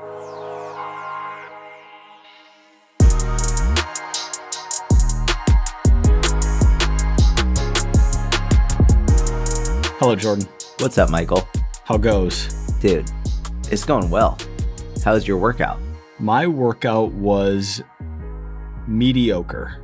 Hello, Jordan. What's up, Michael? How goes? Dude, it's going well. How's your workout? My workout was mediocre.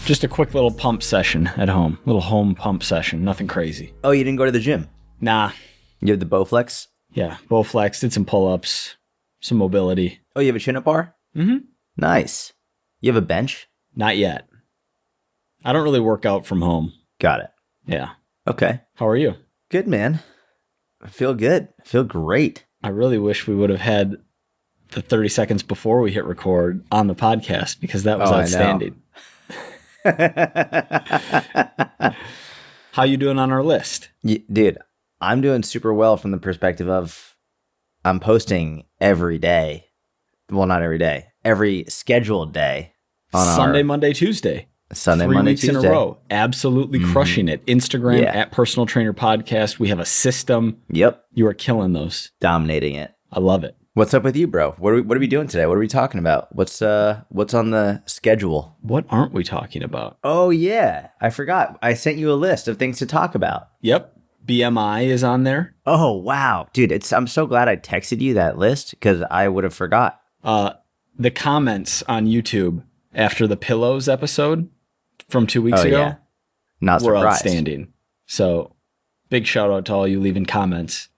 Just a quick little pump session at home. Little home pump session. Nothing crazy. Oh, you didn't go to the gym? Nah. You have the Bowflex? Yeah, Bowflex. Did some pull-ups. Some mobility. Oh, you have a chin-up bar? Mm-hmm. Nice. You have a bench? Not yet. I don't really work out from home. Got it. Yeah. Okay. How are you? Good, man. I feel good. I feel great. I really wish we would have had the 30 seconds before we hit record on the podcast because that was outstanding. How you doing on our list? Dude, I'm doing super well from the perspective of I'm posting every day. Well, not every day. Every scheduled day. On Sunday, Monday, Tuesday. Sunday, 3 Monday, weeks Tuesday. in a row. Absolutely crushing it. Instagram at Personal Trainer Podcast. We have a system. Yep. You are killing those. Dominating it. I love it. What's up with you, bro? What are we doing today? What are we talking about? What's on the schedule? What aren't we talking about? Oh, yeah. I forgot. I sent you a list of things to talk about. Yep. BMI is on there. Oh, wow. Dude, I'm so glad I texted you that list because I would have forgot. The comments on YouTube after the pillows episode from 2 weeks ago Not were surprised. outstanding. So big shout out to all you leaving comments.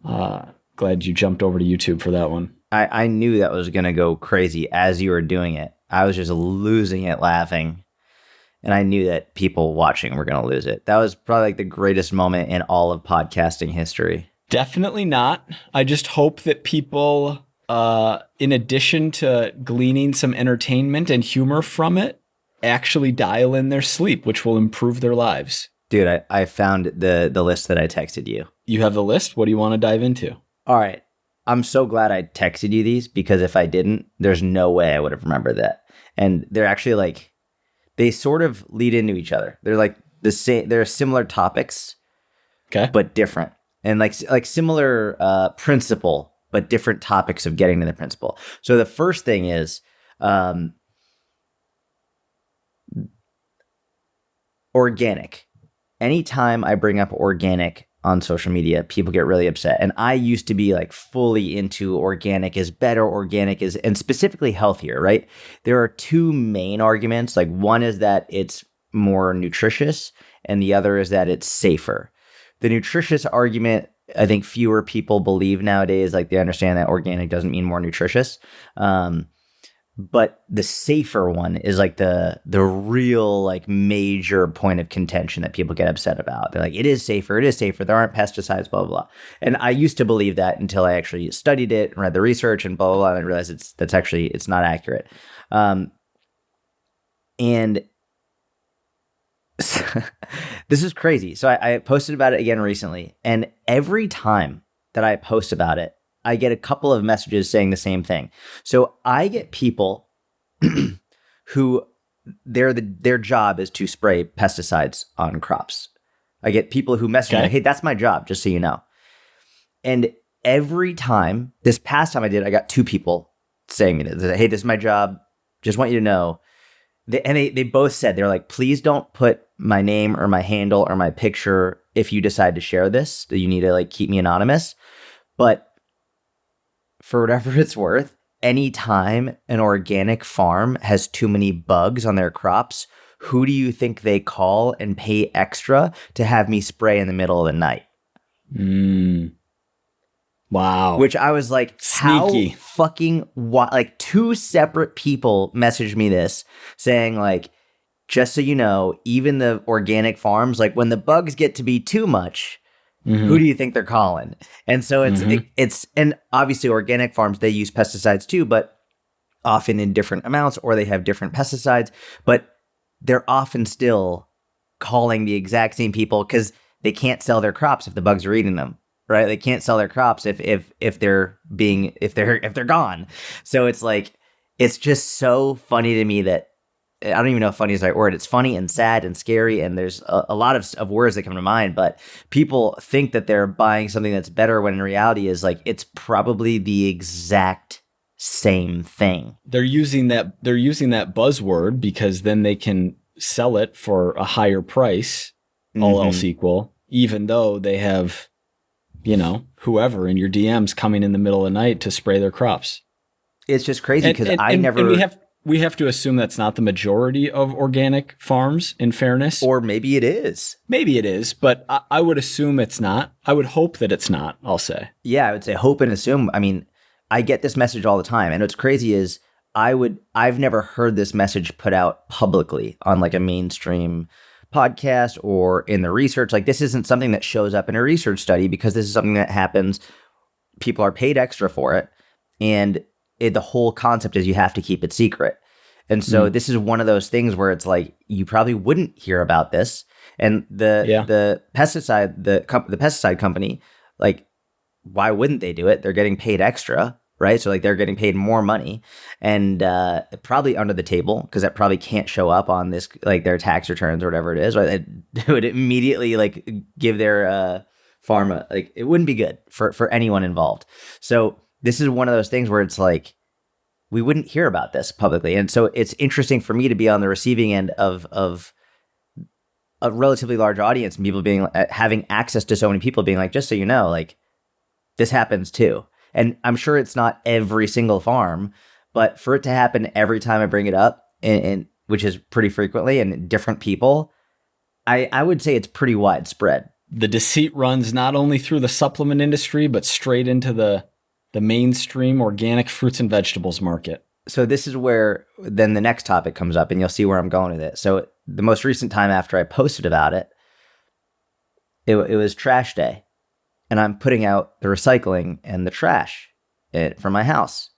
Glad you jumped over to YouTube for that one. I knew that was going to go crazy as you were doing it. I was just losing it laughing. And I knew that people watching were going to lose it. That was probably like the greatest moment in all of podcasting history. Definitely not. I just hope that people, in addition to gleaning some entertainment and humor from it, actually dial in their sleep, which will improve their lives. Dude, I found the list that I texted you. You have the list? What do you want to dive into? All right. I'm so glad I texted you these because if I didn't, there's no way I would have remembered that. And they're actually like, they sort of lead into each other. They're like the same, they're similar topics, okay, but different. And like similar principle, but different topics of getting to the principle. So the first thing is organic. Anytime I bring up organic on social media, people get really upset. And I used to be like fully into organic is better, organic is, and specifically healthier, right? There are two main arguments. Like one is that it's more nutritious and the other is that it's safer. The nutritious argument, I think fewer people believe nowadays, like they understand that organic doesn't mean more nutritious. But the safer one is like the real like major point of contention that people get upset about. They're like, it is safer. There aren't pesticides, blah, blah, blah. And I used to believe that until I actually studied it and read the research and blah, blah, blah. And I realized it's not accurate. And this is crazy. So I posted about it again recently. And every time that I post about it, I get a couple of messages saying the same thing. So I get people who their job is to spray pesticides on crops. I get people who message me, hey, that's my job, just so you know. And every time, this past time I did, I got two people saying me this. Hey, this is my job. Just want you to know. They both said, they're like, please don't put my name or my handle or my picture if you decide to share this. You need to like keep me anonymous. But for whatever it's worth, anytime an organic farm has too many bugs on their crops, who do you think they call and pay extra to have me spray in the middle of the night? Wow. Which I was like, sneaky. How fucking like two separate people messaged me this saying like, just so you know, even the organic farms, like when the bugs get to be too much, who do you think they're calling? And so it's and obviously organic farms, they use pesticides too, but often in different amounts, or they have different pesticides, but they're often still calling the exact same people because they can't sell their crops if the bugs are eating them, right? They can't sell their crops if they're gone. So it's like, it's just so funny to me that I don't even know if funny is the right word. It's funny and sad and scary, and there's a lot of words that come to mind, but people think that they're buying something that's better when in reality is like it's probably the exact same thing. They're using that buzzword because then they can sell it for a higher price, all else equal, even though they have, whoever in your DMs coming in the middle of the night to spray their crops. It's just crazy because we have to assume that's not the majority of organic farms, in fairness. Or maybe it is. Maybe it is, but I would assume it's not. I would hope that it's not, I'll say. Yeah, I would say hope and assume. I mean, I get this message all the time. And what's crazy is I've never heard this message put out publicly on like a mainstream podcast or in the research. Like this isn't something that shows up in a research study because this is something that happens. People are paid extra for it. And the whole concept is you have to keep it secret. And so this is one of those things where it's like, you probably wouldn't hear about this. And the pesticide company, like, why wouldn't they do it? They're getting paid extra, right? So like they're getting paid more money and probably under the table because that probably can't show up on this, like their tax returns or whatever it is, right? It would immediately like give their pharma, like it wouldn't be good for anyone involved. So this is one of those things where it's like, we wouldn't hear about this publicly. And so it's interesting for me to be on the receiving end of a relatively large audience and people being having access to so many people being like, just so you know, like this happens too. And I'm sure it's not every single farm, but for it to happen every time I bring it up, and which is pretty frequently and different people, I would say it's pretty widespread. The deceit runs not only through the supplement industry, but straight into the mainstream organic fruits and vegetables market. So this is where then the next topic comes up and you'll see where I'm going with it. So the most recent time after I posted about it, it was trash day and I'm putting out the recycling and the trash from my house.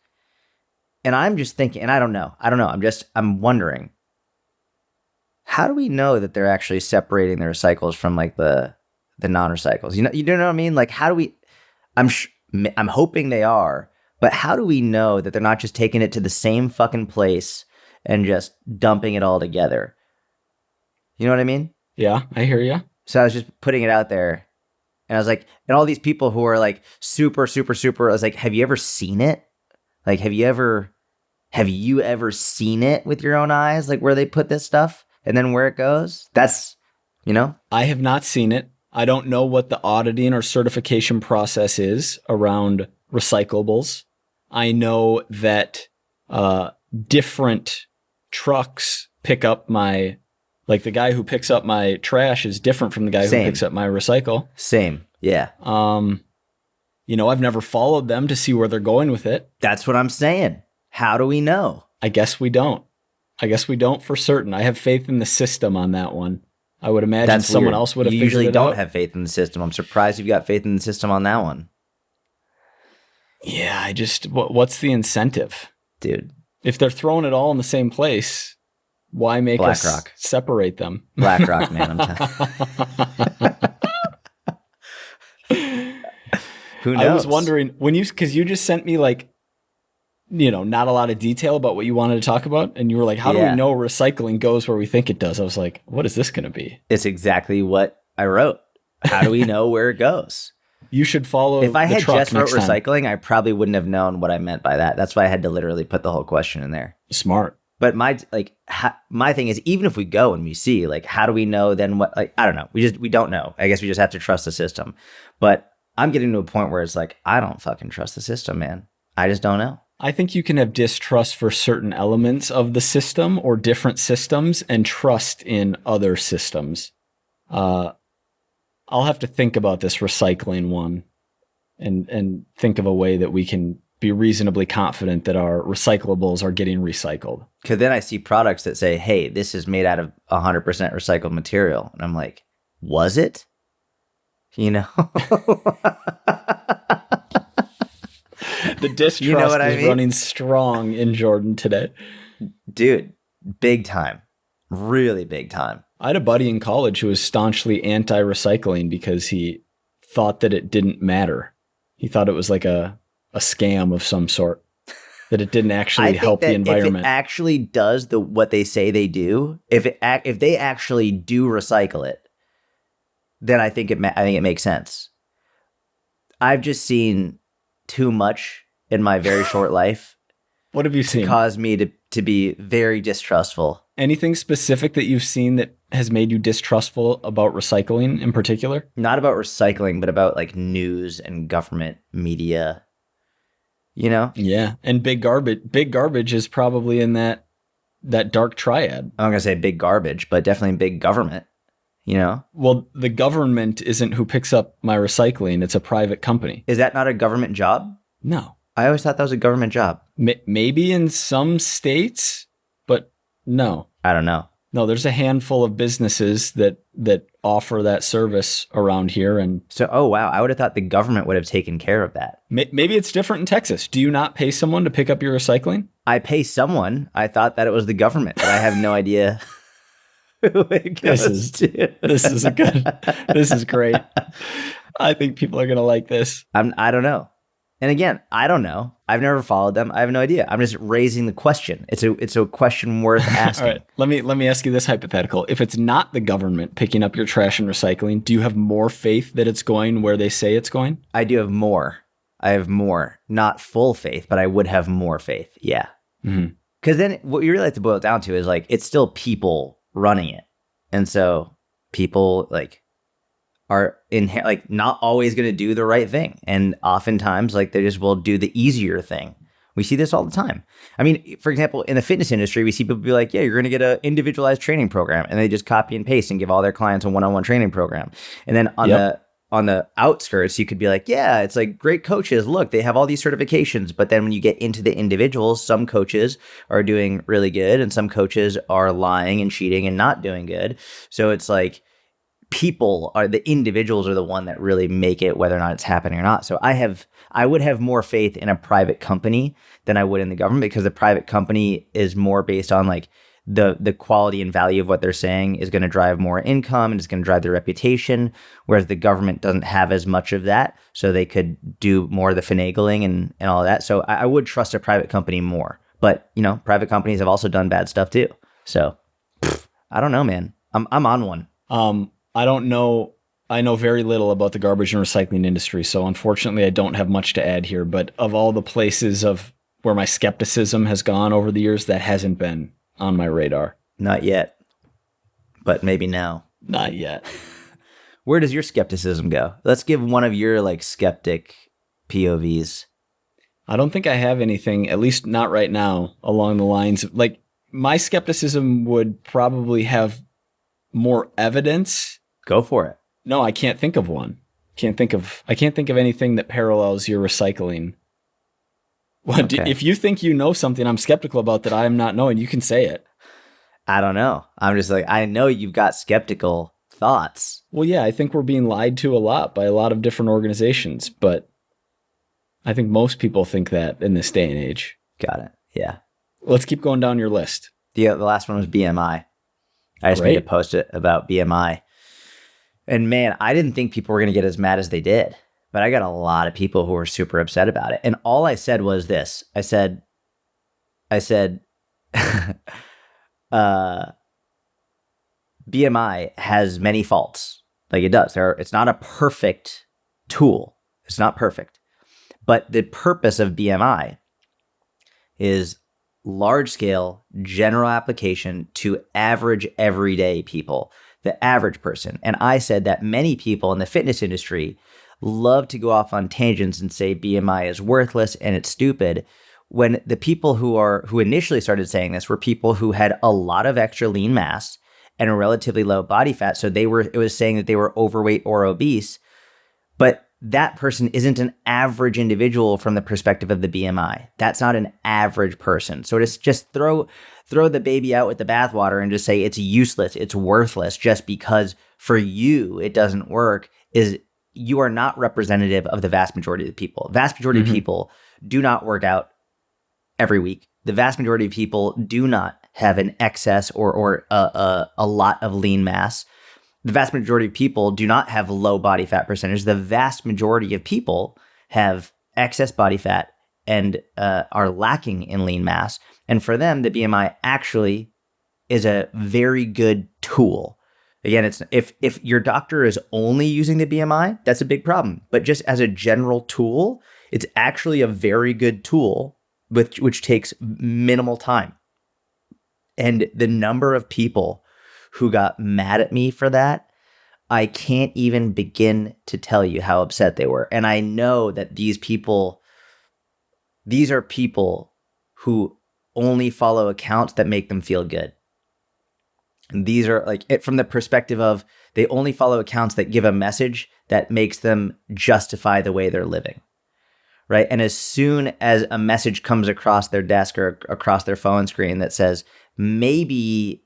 And I'm just thinking, and I don't know. I'm wondering, how do we know that they're actually separating the recycles from like the non-recycles? You know what I mean? Like how do we, I'm hoping they are, but how do we know that they're not just taking it to the same fucking place and just dumping it all together? You know what I mean? Yeah, I hear you. So I was just putting it out there and I was like, and all these people who are like super, super, super, I was like, have you ever seen it? Like, have you ever seen it with your own eyes? Like where they put this stuff and then where it goes? That's, I have not seen it. I don't know what the auditing or certification process is around recyclables. I know that different trucks pick up the guy who picks up my trash is different from the guy who picks up my recycle. Same. Yeah. I've never followed them to see where they're going with it. That's what I'm saying. How do we know? I guess we don't for certain. I have faith in the system on that one. I would imagine someone else would have figured it out. You usually don't have faith in the system. I'm surprised you've got faith in the system on that one. Yeah, what's the incentive? Dude. If they're throwing it all in the same place, why make us separate them? BlackRock, man. Who knows? I was wondering, because you just sent me like, not a lot of detail about what you wanted to talk about. And you were like, how do we know recycling goes where we think it does? I was like, what is this going to be? It's exactly what I wrote. How do we know where it goes? You should follow. If I had just wrote time. recycling, I probably wouldn't have known what I meant by that. That's why I had to literally put the whole question in there. Smart. But my thing is, even if we go and we see, like, how do we know then what, like, I don't know. We don't know. I guess we just have to trust the system. But I'm getting to a point where it's like, I don't fucking trust the system, man. I just don't know. I think you can have distrust for certain elements of the system or different systems and trust in other systems. I'll have to think about this recycling one and think of a way that we can be reasonably confident that our recyclables are getting recycled. Because then I see products that say, hey, this is made out of 100% recycled material. And I'm like, was it? The distrust is running strong in Jordan today. Dude, big time. Really big time. I had a buddy in college who was staunchly anti-recycling because he thought that it didn't matter. He thought it was like a scam of some sort. that it didn't I actually think help that the if it environment. actually does what they say they do, if they actually do recycle it, then I think it makes sense. I've just seen too much in my very short life What have you to seen? cause me to be very distrustful. Anything specific that you've seen that has made you distrustful about recycling in particular? Not about recycling, but about like news and government media. You know, Yeah, and big garbage. Big garbage is probably in that dark triad. I'm not gonna say big garbage, but definitely big government. You know, Well, the government isn't who picks up my recycling. It's a private company. is that not a government job? No. I always thought that was a government job. Maybe in some states, but no. I don't know. No, there's a handful of businesses that offer that service around here, and So, oh wow, I would have thought the government would have taken care of that. maybe it's different in Texas. Do you not pay someone to pick up your recycling? I pay someone. I thought that it was the government, but I have no idea who it goes to. This is great. I think people are gonna like this. I don't know. And again, I don't know. I've never followed them. I have no idea. I'm just raising the question. It's a question worth asking. All right, let me ask you this hypothetical: if it's not the government picking up your trash and recycling, do you have more faith that it's going where they say it's going? I do have more. I have more. Not full faith, but I would have more faith. Yeah. Mm-hmm. Because then what you really have to boil it down to is like, it's still people running it. And so people like are like not always going to do the right thing. And oftentimes like they just will do the easier thing. We see this all the time. I mean, for example, in the fitness industry, we see people be like, yeah, you're going to get an individualized training program. And they just copy and paste and give all their clients a one-on-one training program. And then on the outskirts, you could be like, yeah, it's like great coaches. Look, they have all these certifications. But then when you get into the individuals, some coaches are doing really good and some coaches are lying and cheating and not doing good. So it's like the individuals are the one that really make it, whether or not it's happening or not. So I would have more faith in a private company than I would in the government, because the private company is more based on like the quality and value of what they're saying is going to drive more income and it's going to drive their reputation, whereas the government doesn't have as much of that, so they could do more of the finagling and all of that. So I would trust a private company more, but you know, private companies have also done bad stuff too. So I don't know, man. I'm on one. I don't know. I know very little about the garbage and recycling industry, so unfortunately I don't have much to add here. But of all the places of where my skepticism has gone over the years, that hasn't been on my radar. Not yet, but maybe now. Not yet. Where does your skepticism go? Let's give one of your like skeptic POVs. I don't think I have anything, at least not right now, along the lines of like my skepticism would probably have more evidence. Go for it. No, I can't think of one. I can't think of anything that parallels your recycling. What, Okay. if you think you know something I'm skeptical about that I am not knowing, you can say it. I don't know. I'm just like, I know you've got skeptical thoughts. Well, yeah, I think we're being lied to a lot by a lot of different organizations, but I think most people think that in this day and age. Got it. Yeah. Let's keep going down your list. The last one was BMI. I just made a post about BMI. And man, I didn't think people were going to get as mad as they did. But I got a lot of people who were super upset about it. And all I said was this. I said, BMI has many faults. Like it does. It's not a perfect tool. It's not perfect. But the purpose of BMI is large scale general application to average everyday people, the average person. And I said that many people in the fitness industry love to go off on tangents and say BMI is worthless and it's stupid, when the people who initially started saying this were people who had a lot of extra lean mass and a relatively low body fat. So it was saying that they were overweight or obese, but that person isn't an average individual from the perspective of the BMI. That's not an average person. So just throw the baby out with the bathwater and just say it's useless, it's worthless, just because for you it doesn't work, is you are not representative of the vast majority of the people. Vast majority of people do not work out every week. The vast majority of people do not have an excess or a lot of lean mass. The vast majority of people do not have low body fat percentage. The vast majority of people have excess body fat and are lacking in lean mass. And for them, the BMI actually is a very good tool. Again, it's if your doctor is only using the BMI, that's a big problem. But just as a general tool, it's actually a very good tool which takes minimal time. And the number of people who got mad at me for that, I can't even begin to tell you how upset they were. And I know that these are people who only follow accounts that make them feel good. And these are like from the perspective of they only follow accounts that give a message that makes them justify the way they're living. Right. And as soon as a message comes across their desk or across their phone screen that says, maybe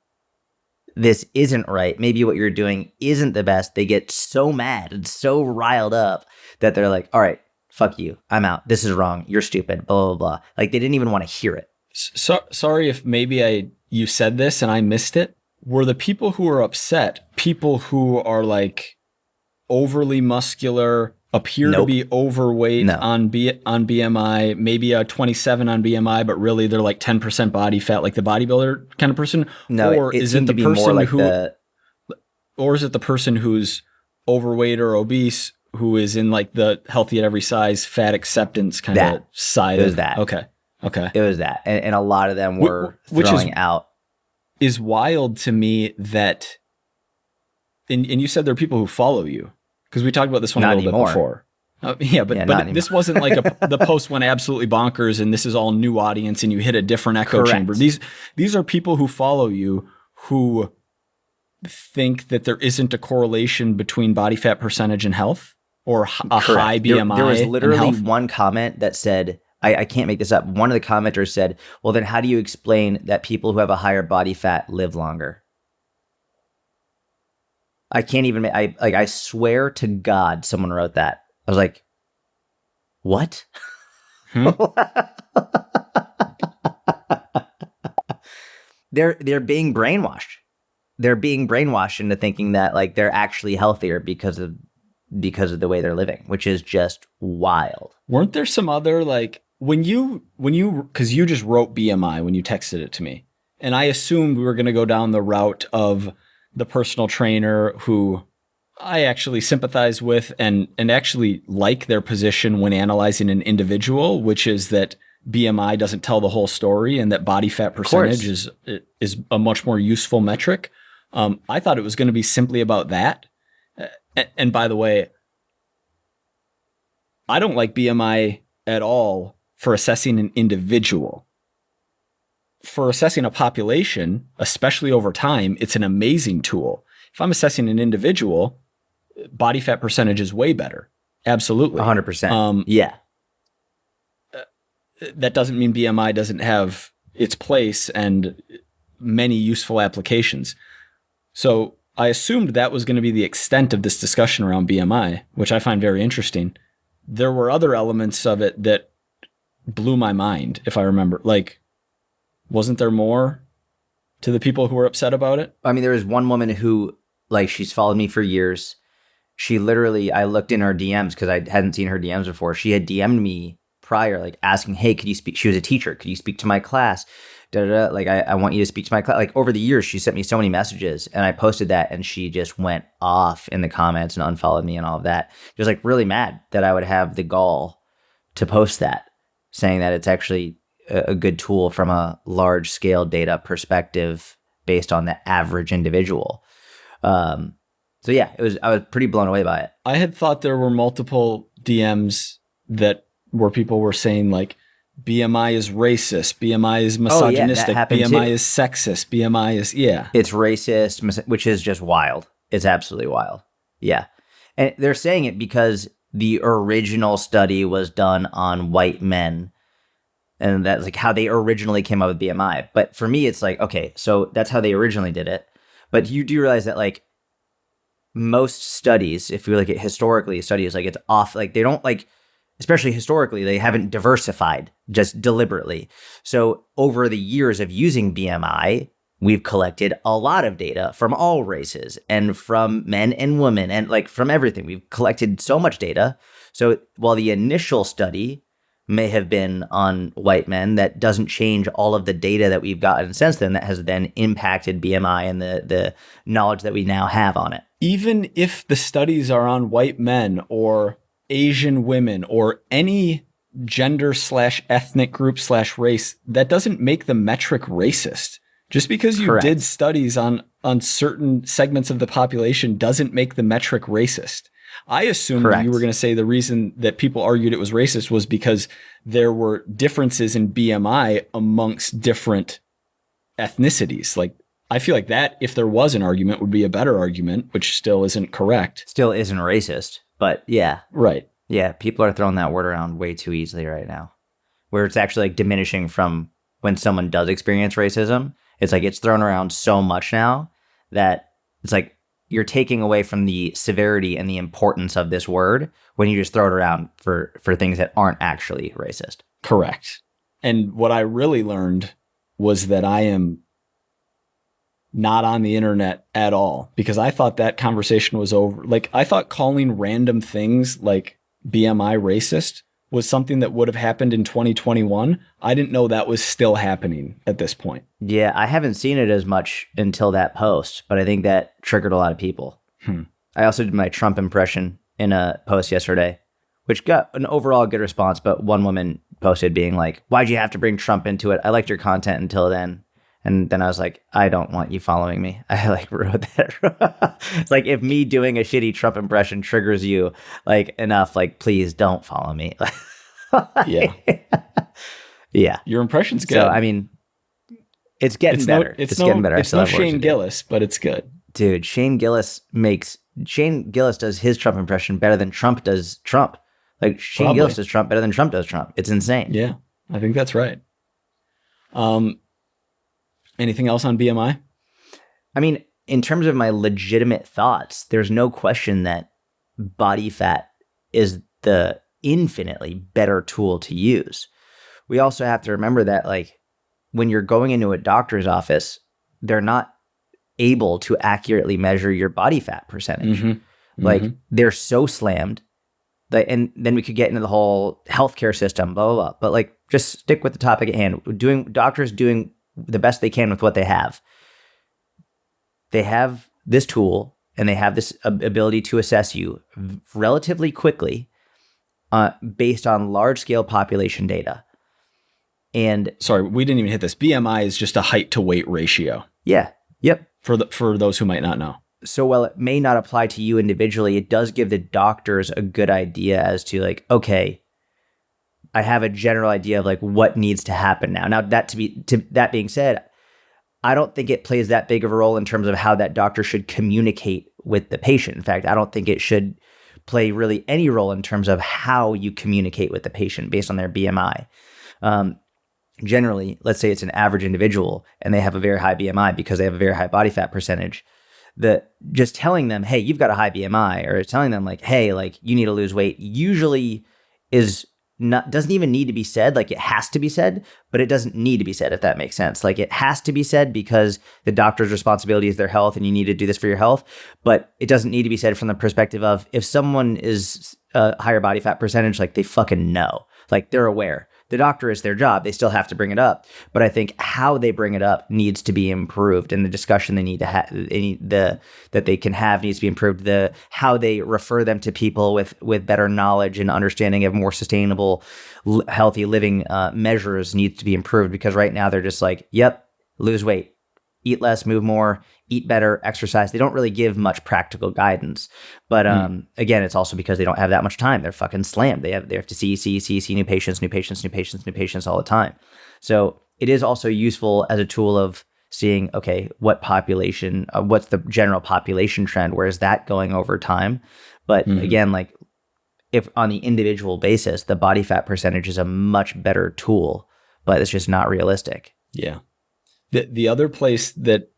this isn't right, maybe what you're doing isn't the best, they get so mad and so riled up that they're like, all right, fuck you, I'm out. This is wrong. You're stupid, blah, blah, blah. Like they didn't even want to hear it. So, sorry if maybe you said this and I missed it. Were the people who are upset people who are like overly muscular, appear to be overweight on BMI, maybe a 27 on BMI, but really they're like 10% body fat, like the bodybuilder kind of person? No, or is it the person or is it the person who's overweight or obese who is in like the healthy at every size, fat acceptance kind of side? It was that. Okay. It was that. And a lot of them were throwing out. Is wild to me that, and you said there are people who follow you, because we talked about this one a little bit before. But this wasn't like the post went absolutely bonkers and this is all new audience and you hit a different echo chamber. These are people who follow you who think that there isn't a correlation between body fat percentage and health or a high BMI. There was literally one comment that said, I can't make this up. One of the commenters said, well, then how do you explain that people who have a higher body fat live longer? I can't even, I swear to God, someone wrote that. I was like, what? They're being brainwashed. They're being brainwashed into thinking that like they're actually healthier because of the way they're living, which is just wild. Weren't there some other like, when you, because you just wrote BMI when you texted it to me, and I assumed we were going to go down the route of the personal trainer who I actually sympathize with and actually like their position when analyzing an individual, which is that BMI doesn't tell the whole story and that body fat percentage is a much more useful metric. I thought it was going to be simply about that. And by the way, I don't like BMI at all for assessing an individual. For assessing a population, especially over time, it's an amazing tool. If I'm assessing an individual, body fat percentage is way better. Absolutely. 100%. Yeah. That doesn't mean BMI doesn't have its place and many useful applications. So I assumed that was going to be the extent of this discussion around BMI, which I find very interesting. There were other elements of it that blew my mind, if I remember. Like, wasn't there more to the people who were upset about it? I mean, there was one woman who, like, she's followed me for years. She literally, I looked in her DMs because I hadn't seen her DMs before. She had DM'd me prior, like asking, hey, could you speak? She was a teacher. Could you speak to my class? Like, I want you to speak to my class. Like, over the years, she sent me so many messages and I posted that and she just went off in the comments and unfollowed me and all of that. Just like really mad that I would have the gall to post that, saying that it's actually a good tool from a large scale data perspective based on the average individual. So yeah, I was pretty blown away by it. I had thought there were multiple DMs where people were saying like, BMI is racist, BMI is misogynistic, BMI is sexist, BMI is, It's racist, which is just wild. It's absolutely wild. Yeah. And they're saying it because the original study was done on white men. And that's like how they originally came up with BMI. But for me, it's like, okay, so that's how they originally did it. But you do realize that like most studies, if you look at historically studies, like it's off, like they don't like, especially historically, they haven't diversified just deliberately. So over the years of using BMI, we've collected a lot of data from all races and from men and women and like from everything. We've collected so much data. So while the initial study may have been on white men, that doesn't change all of the data that we've gotten since then that has then impacted BMI and the knowledge that we now have on it. Even if the studies are on white men or Asian women or any gender/ethnic group/race, that doesn't make the metric racist. Just because you did studies on certain segments of the population doesn't make the metric racist. I assumed you were going to say the reason that people argued it was racist was because there were differences in BMI amongst different ethnicities. Like, I feel like that, if there was an argument, would be a better argument, which still isn't correct. Still isn't racist, but yeah. Right. Yeah, people are throwing that word around way too easily right now, where it's actually like diminishing from when someone does experience racism. It's like it's thrown around so much now that it's like you're taking away from the severity and the importance of this word when you just throw it around for things that aren't actually racist. Correct. And what I really learned was that I am not on the internet at all, because I thought that conversation was over. Like, I thought calling random things like BMI racist was something that would have happened in 2021. I didn't know that was still happening at this point. Yeah, I haven't seen it as much until that post, but I think that triggered a lot of people. I also did my Trump impression in a post yesterday, which got an overall good response, but one woman posted being like, "Why'd you have to bring Trump into it? I liked your content until then." And then I was like, I don't want you following me. I like wrote that. It's like, if me doing a shitty Trump impression triggers you like enough, like, please don't follow me. Yeah. Yeah. Your impression's good. So, I mean, it's getting better. It's getting better. It's no Shane Gillis, but it's good. Dude, Shane Gillis does his Trump impression better than Trump does Trump. Like, Shane Gillis does Trump better than Trump does Trump. It's insane. Yeah, I think that's right. Anything else on BMI? I mean, in terms of my legitimate thoughts, there's no question that body fat is the infinitely better tool to use. We also have to remember that, like, when you're going into a doctor's office, they're not able to accurately measure your body fat percentage. Like, they're so slammed. And then we could get into the whole healthcare system, blah, blah, blah. But, like, just stick with the topic at hand. Doctors doing the best they can with what they have. They have this tool and they have this ability to assess you relatively quickly based on large-scale population data. And sorry, we didn't even hit this. BMI is just a height to weight ratio. Yeah. Yep. For those who might not know. So while it may not apply to you individually, it does give the doctors a good idea as to, like, okay, I have a general idea of, like, what needs to happen now. Now, that being said, I don't think it plays that big of a role in terms of how that doctor should communicate with the patient. In fact, I don't think it should play really any role in terms of how you communicate with the patient based on their BMI. Generally, let's say it's an average individual and they have a very high BMI because they have a very high body fat percentage. Just telling them, hey, you've got a high BMI, or telling them, like, hey, like, you need to lose weight, usually doesn't even need to be said. Like, it has to be said, but it doesn't need to be said, if that makes sense. Like, it has to be said because the doctor's responsibility is their health and you need to do this for your health. But it doesn't need to be said from the perspective of, if someone is a higher body fat percentage, like, they fucking know, like, they're aware. The doctor is their job. They still have to bring it up. But I think how they bring it up needs to be improved, and the discussion they need to have, that they can have, needs to be improved. How they refer them to people with better knowledge and understanding of more sustainable, healthy living measures needs to be improved, because right now they're just like, yep, lose weight, eat less, move more, eat better, exercise. They don't really give much practical guidance. But again, it's also because they don't have that much time. They're fucking slammed. They have to see new patients all the time. So it is also useful as a tool of seeing, okay, what population, what's the general population trend? Where is that going over time? But again, like, if on the individual basis, the body fat percentage is a much better tool, but it's just not realistic. Yeah. The other place that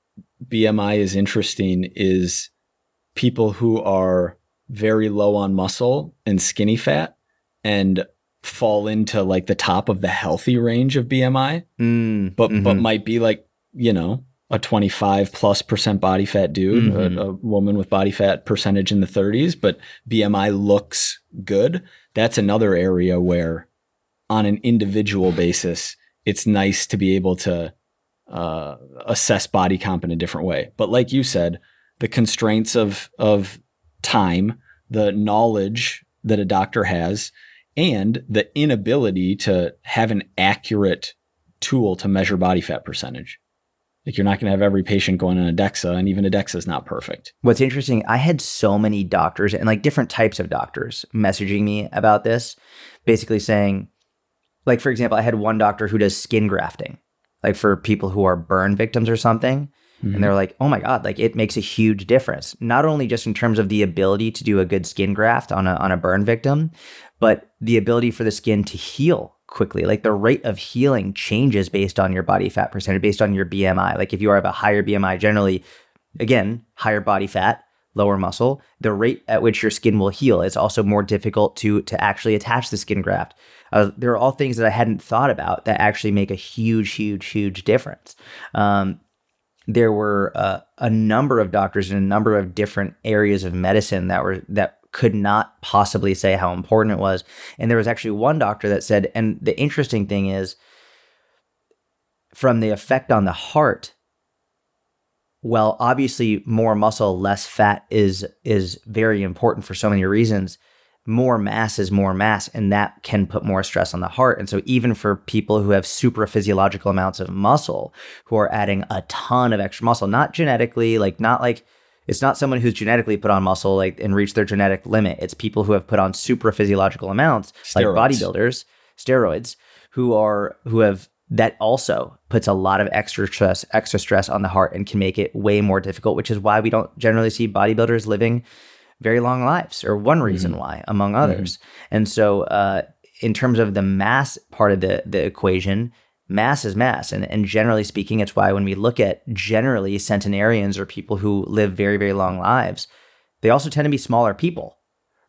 BMI is interesting is people who are very low on muscle and skinny fat and fall into, like, the top of the healthy range of BMI, but might be, like, you know, a 25+% body fat dude, a woman with body fat percentage in the 30s, but BMI looks good. That's another area where on an individual basis, it's nice to be able to assess body comp in a different way. But like you said, the constraints of time, the knowledge that a doctor has, and the inability to have an accurate tool to measure body fat percentage. Like, you're not going to have every patient going on a DEXA, and even a DEXA is not perfect. What's interesting, I had so many doctors and like different types of doctors messaging me about this, basically saying, like, for example, I had one doctor who does skin grafting, like for people who are burn victims or something. Mm-hmm. And they're like, oh my God, like it makes a huge difference. Not only just in terms of the ability to do a good skin graft on a burn victim, but the ability for the skin to heal quickly. Like the rate of healing changes based on your body fat percentage, based on your BMI. Like if you have a higher BMI, generally, again, higher body fat, lower muscle, the rate at which your skin will heal is also more difficult to actually attach the skin graft. There are all things that I hadn't thought about that actually make a huge difference. There were a number of doctors in a number of different areas of medicine that could not possibly say how important it was. And there was actually one doctor that said, and the interesting thing is, from the effect on the heart, well, obviously more muscle, less fat is very important for so many reasons. More mass is more mass, and that can put more stress on the heart. And so even for people who have super physiological amounts of muscle, who are adding a ton of extra muscle, not genetically, it's not someone who's genetically put on muscle and reached their genetic limit. It's people who have put on super physiological amounts, like bodybuilders, steroids, who have that also puts a lot of extra stress on the heart and can make it way more difficult, which is why we don't generally see bodybuilders living very long lives, or one reason why, among others. And so in terms of the mass part of the equation, mass is mass. And generally speaking, it's why when we look at generally centenarians or people who live very, very long lives, they also tend to be smaller people,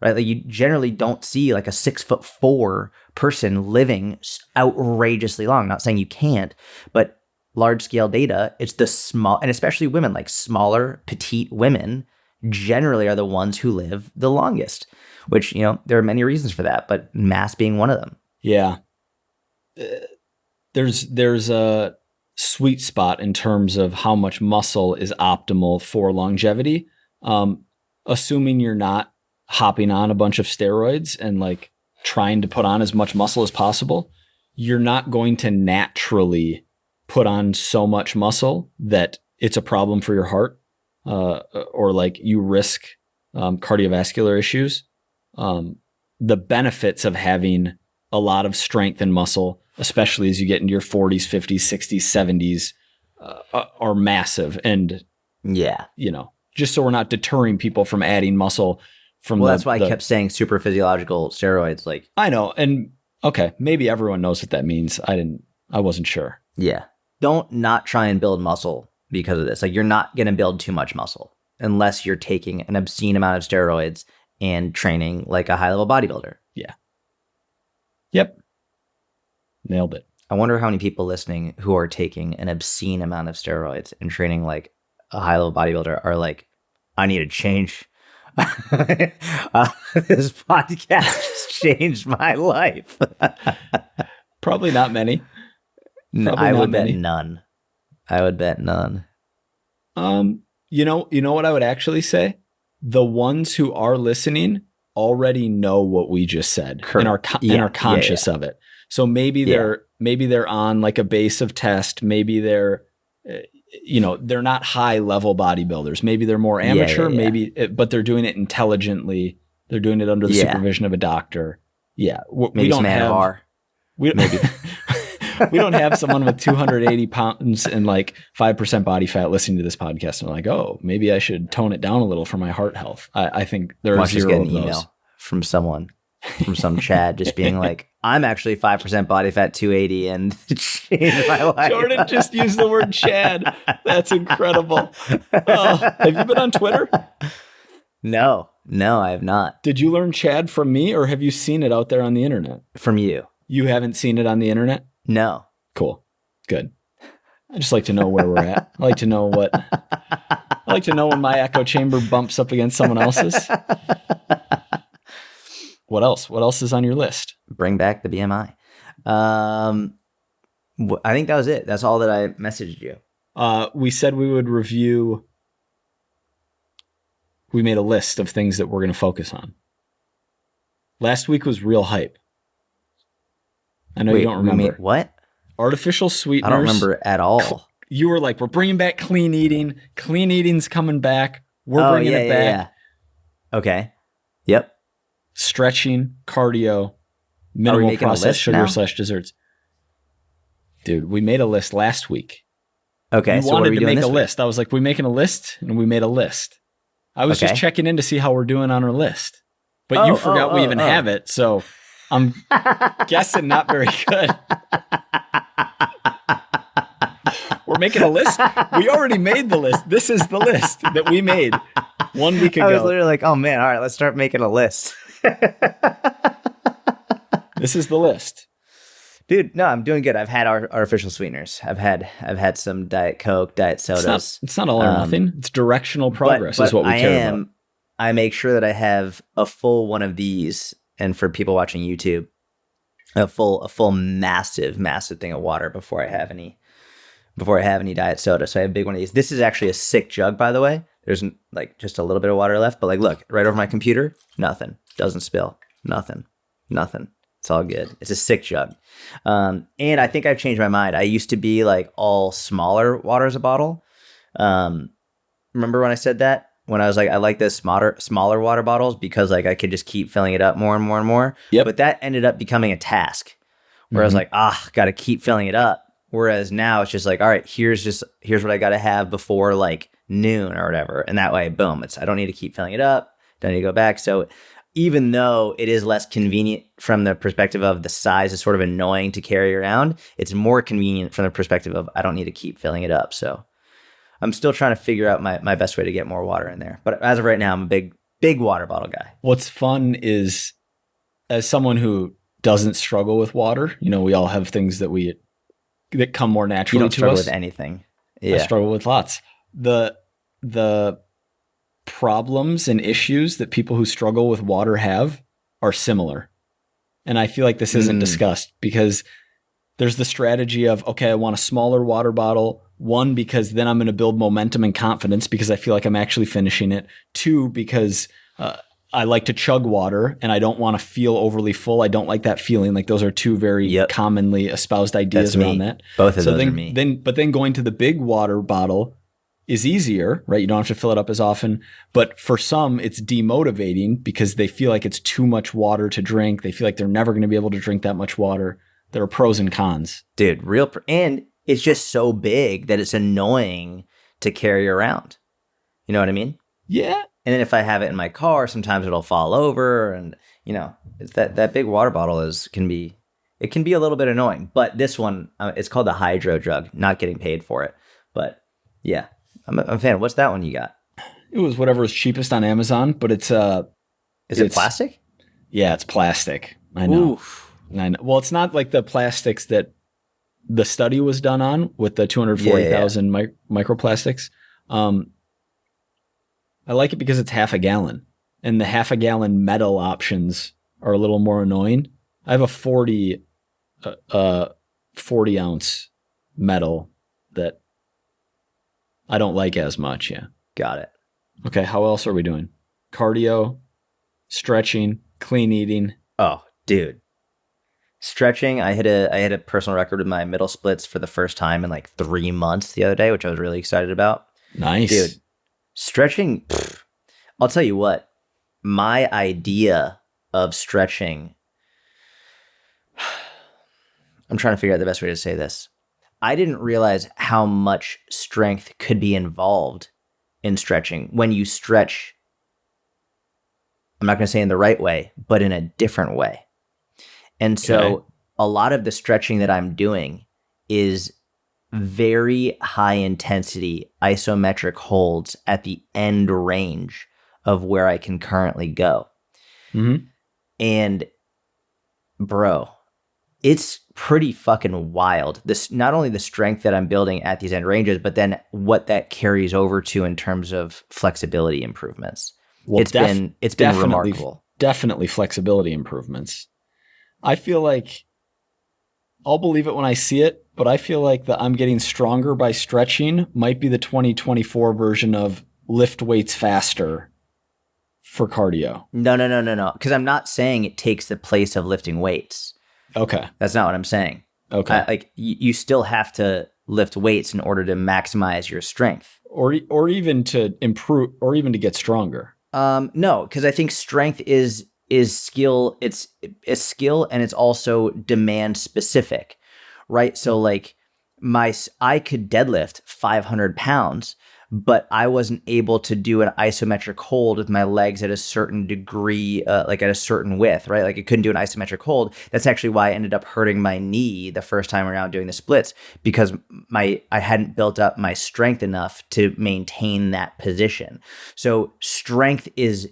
right? Like you generally don't see like a 6'4" person living outrageously long. Not saying you can't, but large scale data, it's the small, and especially women, like smaller, petite women generally are the ones who live the longest, which, there are many reasons for that, but mass being one of them. Yeah. There's a sweet spot in terms of how much muscle is optimal for longevity. Assuming you're not hopping on a bunch of steroids and like trying to put on as much muscle as possible, you're not going to naturally put on so much muscle that it's a problem for your heart. Or like you risk cardiovascular issues. The benefits of having a lot of strength and muscle, especially as you get into your 40s, 50s, 60s, 70s, are massive. And just so we're not deterring people from adding muscle from that's why I kept saying super physiological steroids. Like I know, and okay, maybe everyone knows what that means. I wasn't sure. Yeah, don't not try and build muscle because of this. Like you're not going to build too much muscle unless you're taking an obscene amount of steroids and training like a high-level bodybuilder. Yeah. Yep. Nailed it. I wonder how many people listening who are taking an obscene amount of steroids and training like a high-level bodybuilder are like, I need to change. This podcast just changed my life. Probably not many. I would bet none. I would bet none. You know what I would actually say? The ones who are listening already know what we just said and are conscious of it. So maybe they're on like a base of test. Maybe they're they're not high level bodybuilders. Maybe they're more amateur. But they're doing it intelligently. They're doing it under the supervision of a doctor. Yeah, maybe some ANR. Maybe. We don't have someone with 280 pounds and like 5% body fat listening to this podcast and like, oh, maybe I should tone it down a little for my heart health. I think there are zero get an of those. Email from someone, from some Chad, just being like, I'm actually 5% body fat, 280, and changed my life. Jordan just used the word Chad. That's incredible. Have you been on Twitter? No, I have not. Did you learn Chad from me, or have you seen it out there on the internet? From you. You haven't seen it on the internet? No. Cool. Good. I just like to know where we're at. I like to know when my echo chamber bumps up against someone else's. What else? What else is on your list? Bring back the BMI. I think that was it. That's all that I messaged you. We said we would review. We made a list of things that we're going to focus on. Last week was real hype. I know you don't remember. What? Artificial sweeteners. I don't remember at all. You were like, we're bringing back clean eating. Clean eating's coming back. We're bringing it back. Yeah. Okay. Yep. Stretching, cardio, minimal processed sugar / desserts. Dude, we made a list last week. Okay. You so wanted what are we to make a week? list. I was like, we making a list? And we made a list. I was just checking in to see how we're doing on our list. But you forgot we even have it. So I'm guessing not very good. We're making a list. We already made the list. This is the list that we made 1 week ago. I was literally like, oh man, all right, let's start making a list. This is the list. Dude, no, I'm doing good. I've had artificial sweeteners. I've had some Diet Coke, Diet sodas. It's not all or nothing. It's directional progress is what we care about. I make sure that I have a full one of these, and for people watching YouTube, a full massive thing of water before I have any diet soda. So I have a big one of these. This is actually a sick jug, by the way. There's like just a little bit of water left, but like look, right over my computer, nothing. Doesn't spill. Nothing. It's all good. It's a sick jug. And I think I've changed my mind. I used to be like all smaller water as a bottle. Remember when I said that? When I was like, I like this smaller water bottles because like I could just keep filling it up more and more and more. Yep. But that ended up becoming a task where I was like, got to keep filling it up. Whereas now it's just like, all right, here's what I got to have before like noon or whatever. And that way, boom, I don't need to keep filling it up. Don't need to go back. So even though it is less convenient from the perspective of the size is sort of annoying to carry around, it's more convenient from the perspective of I don't need to keep filling it up. So I'm still trying to figure out my best way to get more water in there. But as of right now, I'm a big water bottle guy. What's fun is, as someone who doesn't struggle with water, we all have things that come more naturally to us. You don't struggle with anything. Yeah. I struggle with lots. The problems and issues that people who struggle with water have are similar. And I feel like this isn't discussed because there's the strategy of, okay, I want a smaller water bottle. 1, because then I'm going to build momentum and confidence because I feel like I'm actually finishing it. 2, because I like to chug water and I don't want to feel overly full. I don't like that feeling. Like those are 2 very commonly espoused ideas around that. Both of those are me. But then going to the big water bottle is easier, right? You don't have to fill it up as often. But for some, it's demotivating because they feel like it's too much water to drink. They feel like they're never going to be able to drink that much water. There are pros and cons. Dude, and it's just so big that it's annoying to carry around. You know what I mean? Yeah. And then if I have it in my car, sometimes it'll fall over, and it's that big water bottle can be a little bit annoying. But this one, it's called the Hydro Jug. Not getting paid for it, but yeah, I'm a fan. What's that one you got? It was whatever was cheapest on Amazon, but it's Is it plastic? Yeah, it's plastic. I know. Oof. I know. Well, it's not like the plastics that the study was done on with the 240,000 microplastics. I like it because it's half a gallon, and the half a gallon metal options are a little more annoying. I have a 40 ounce metal that I don't like as much. Yeah. Got it. Okay. How else are we doing? Cardio, stretching, clean eating. Oh, dude. Stretching, I hit a personal record with my middle splits for the first time in like 3 months the other day, which I was really excited about. Nice. Dude, stretching, I'll tell you what, my idea of stretching, I'm trying to figure out the best way to say this. I didn't realize how much strength could be involved in stretching when you stretch, I'm not going to say in the right way, but in a different way. And so a lot of the stretching that I'm doing is very high intensity isometric holds at the end range of where I can currently go. Mm-hmm. And bro, it's pretty fucking wild. This, not only the strength that I'm building at these end ranges, but then what that carries over to in terms of flexibility improvements. Well, it's been remarkable. Definitely flexibility improvements. I feel like I'll believe it when I see it, but I feel like the I'm getting stronger by stretching might be the 2024 version of lift weights faster for cardio. No. Because I'm not saying it takes the place of lifting weights. Okay. That's not what I'm saying. Okay. Like you still have to lift weights in order to maximize your strength. Or even to improve, or even to get stronger. No, because I think strength is skill. It's a skill, and it's also demand specific, right? So like I could deadlift 500 pounds, but I wasn't able to do an isometric hold with my legs at a certain degree, like at a certain width, right? Like I couldn't do an isometric hold. That's actually why I ended up hurting my knee the first time around doing the splits, because I hadn't built up my strength enough to maintain that position. So strength is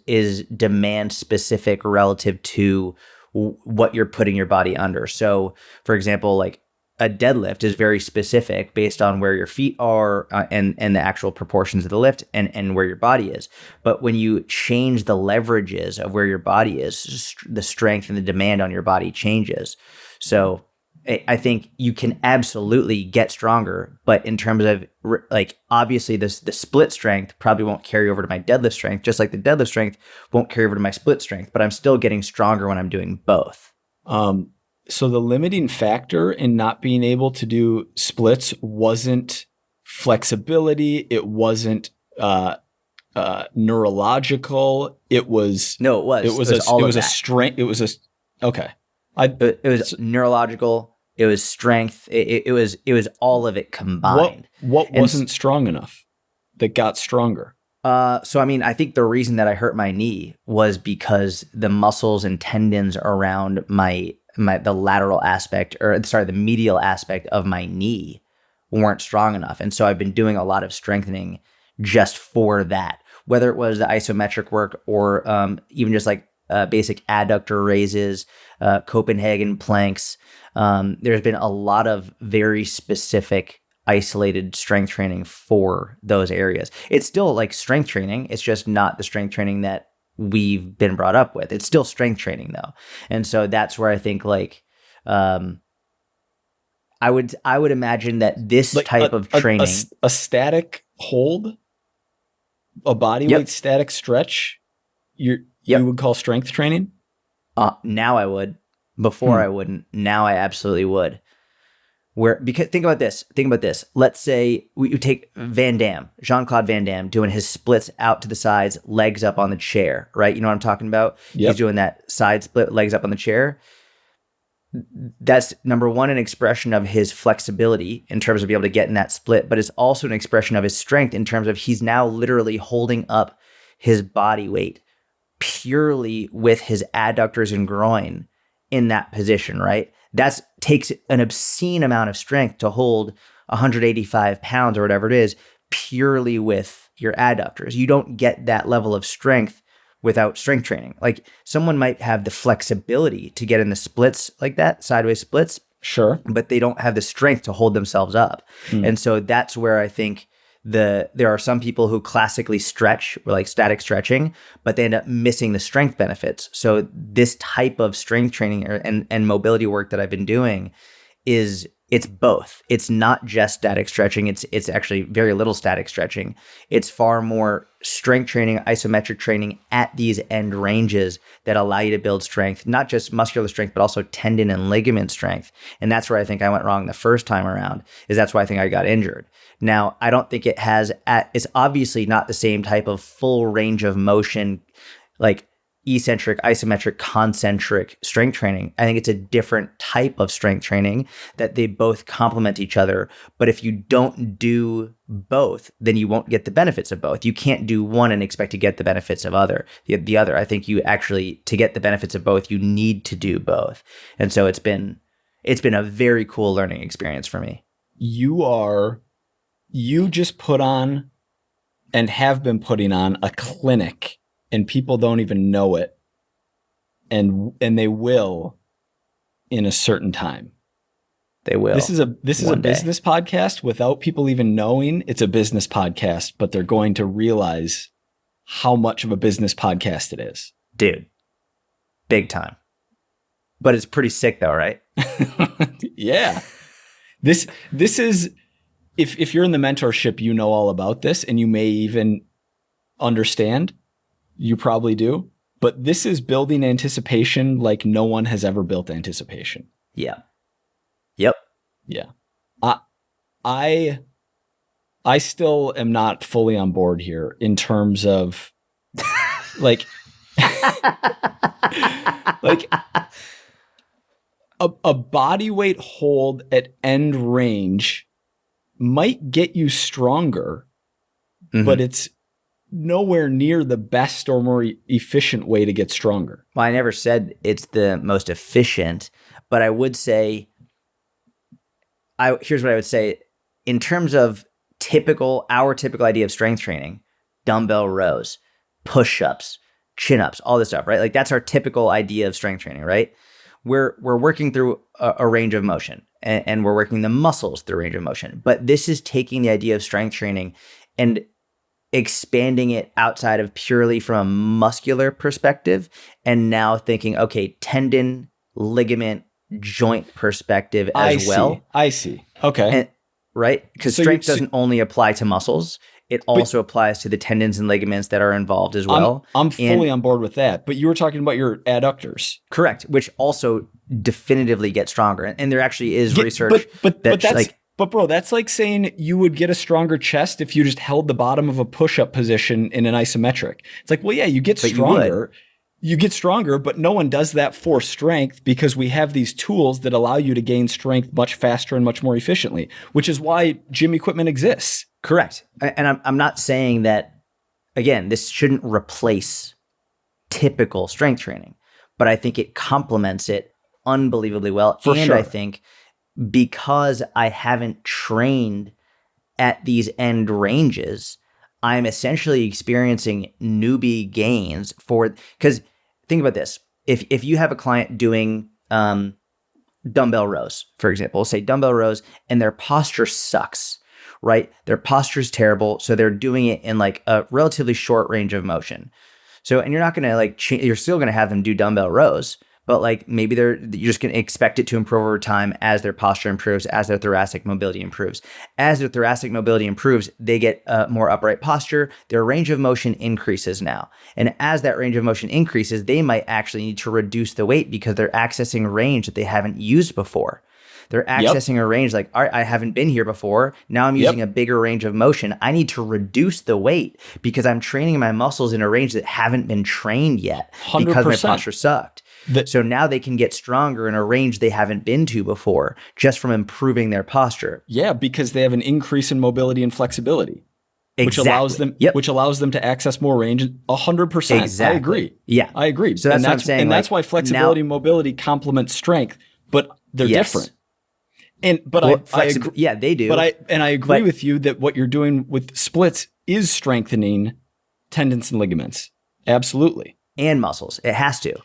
demand specific relative to what you're putting your body under. So for example, like a deadlift is very specific based on where your feet are and the actual proportions of the lift and where your body is. But when you change the leverages of where your body is, the strength and the demand on your body changes. So I think you can absolutely get stronger, but in terms of like, obviously the split strength probably won't carry over to my deadlift strength, just like the deadlift strength won't carry over to my split strength, but I'm still getting stronger when I'm doing both. So the limiting factor in not being able to do splits wasn't flexibility. It wasn't neurological. It was a strength. It was a okay. It was neurological. It was strength. It was all of it combined. What wasn't strong enough that got stronger? So I mean, I think the reason that I hurt my knee was because the muscles and tendons around the lateral aspect, the medial aspect of my knee weren't strong enough. And so I've been doing a lot of strengthening just for that, whether it was the isometric work or even just like basic adductor raises, Copenhagen planks. There's been a lot of very specific isolated strength training for those areas. It's still like strength training. It's just not the strength training that we've been brought up with. It's still strength training though. And so that's where I think like, I would imagine that this like type of training, a static hold, a body weight static stretch, you would call strength training? Now I would. Before I wouldn't. Now I absolutely would. Because think about this. Let's say you take Jean-Claude Van Damme doing his splits out to the sides, legs up on the chair, right? You know what I'm talking about? Yep. He's doing that side split, legs up on the chair. That's number one, an expression of his flexibility in terms of being able to get in that split, but it's also an expression of his strength in terms of he's now literally holding up his body weight purely with his adductors and groin in that position, right? That takes an obscene amount of strength to hold 185 pounds or whatever it is purely with your adductors. You don't get that level of strength without strength training. Like someone might have the flexibility to get in the splits like that, sideways splits. Sure. But they don't have the strength to hold themselves up. And so that's where I think there are some people who classically stretch, or like static stretching, but they end up missing the strength benefits. So this type of strength training and mobility work that I've been doing it's both. It's not just static stretching. It's actually very little static stretching. It's far more strength training, isometric training at these end ranges that allow you to build strength, not just muscular strength, but also tendon and ligament strength. And that's where I think I went wrong the first time around, is that's why I think I got injured. Now, I don't think it's obviously not the same type of full range of motion, like eccentric, isometric, concentric strength training. I think it's a different type of strength training that they both complement each other. But if you don't do both, then you won't get the benefits of both. You can't do one and expect to get the benefits of the other. I think you actually, to get the benefits of both, you need to do both. And so it's been a very cool learning experience for me. You just put on and have been putting on a clinic, and people don't even know it, and they will in a certain time. They will. This is a business podcast without people even knowing it's a business podcast, but they're going to realize how much of a business podcast it is. Dude, big time. But it's pretty sick though, right? Yeah. This is, if you're in the mentorship, you know all about this, and you may even understand. You probably do. But this is building anticipation like no one has ever built anticipation. Yeah. Yep. Yeah. I still am not fully on board here in terms of like like a body weight hold at end range might get you stronger, but it's nowhere near the best or more efficient way to get stronger. Well, I never said it's the most efficient, but I would say, here's what I would say in terms of our typical idea of strength training: dumbbell rows, push-ups, chin-ups, all this stuff, right? Like that's our typical idea of strength training, right? We're working through a range of motion, and we're working the muscles through range of motion. But this is taking the idea of strength training and expanding it outside of purely from a muscular perspective, and now thinking, okay, tendon, ligament, joint perspective as well. I see. Okay. And, right? Because strength doesn't only apply to muscles. It also applies to the tendons and ligaments that are involved as well. I'm fully on board with that. But you were talking about your adductors. Correct. Which also definitively get stronger. And there actually is research But bro, that's like saying you would get a stronger chest if you just held the bottom of a push-up position in an isometric. It's like, well, yeah, you get stronger. You get stronger, but no one does that for strength, because we have these tools that allow you to gain strength much faster and much more efficiently, which is why gym equipment exists. Correct. And I'm not saying that, again, this shouldn't replace typical strength training, but I think it complements it unbelievably well. For sure. I think because I haven't trained at these end ranges, I'm essentially experiencing newbie gains because think about this. If you have a client doing dumbbell rows, for example, say dumbbell rows, and their posture sucks, right? Their posture is terrible. So they're doing it in like a relatively short range of motion. So, and you're not going to you're still going to have them do dumbbell rows, but like maybe you're just going to expect it to improve over time as their posture improves, as their thoracic mobility improves. As their thoracic mobility improves, they get more upright posture. Their range of motion increases now. And as that range of motion increases, they might actually need to reduce the weight because they're accessing range that they haven't used before. They're accessing a range like, all right, I haven't been here before. Now I'm using a bigger range of motion. I need to reduce the weight because I'm training my muscles in a range that haven't been trained yet 100%. Because my posture sucked. So now they can get stronger in a range they haven't been to before just from improving their posture. Yeah, because they have an increase in mobility and flexibility, which allows them to access more range. 100%. Exactly. I agree. Yeah, I agree. So that's what I'm saying. And that's why flexibility and mobility complement strength, but they're different. I agree. Yeah, they do. I agree with you that what you're doing with splits is strengthening tendons and ligaments. Absolutely. And muscles. It has to.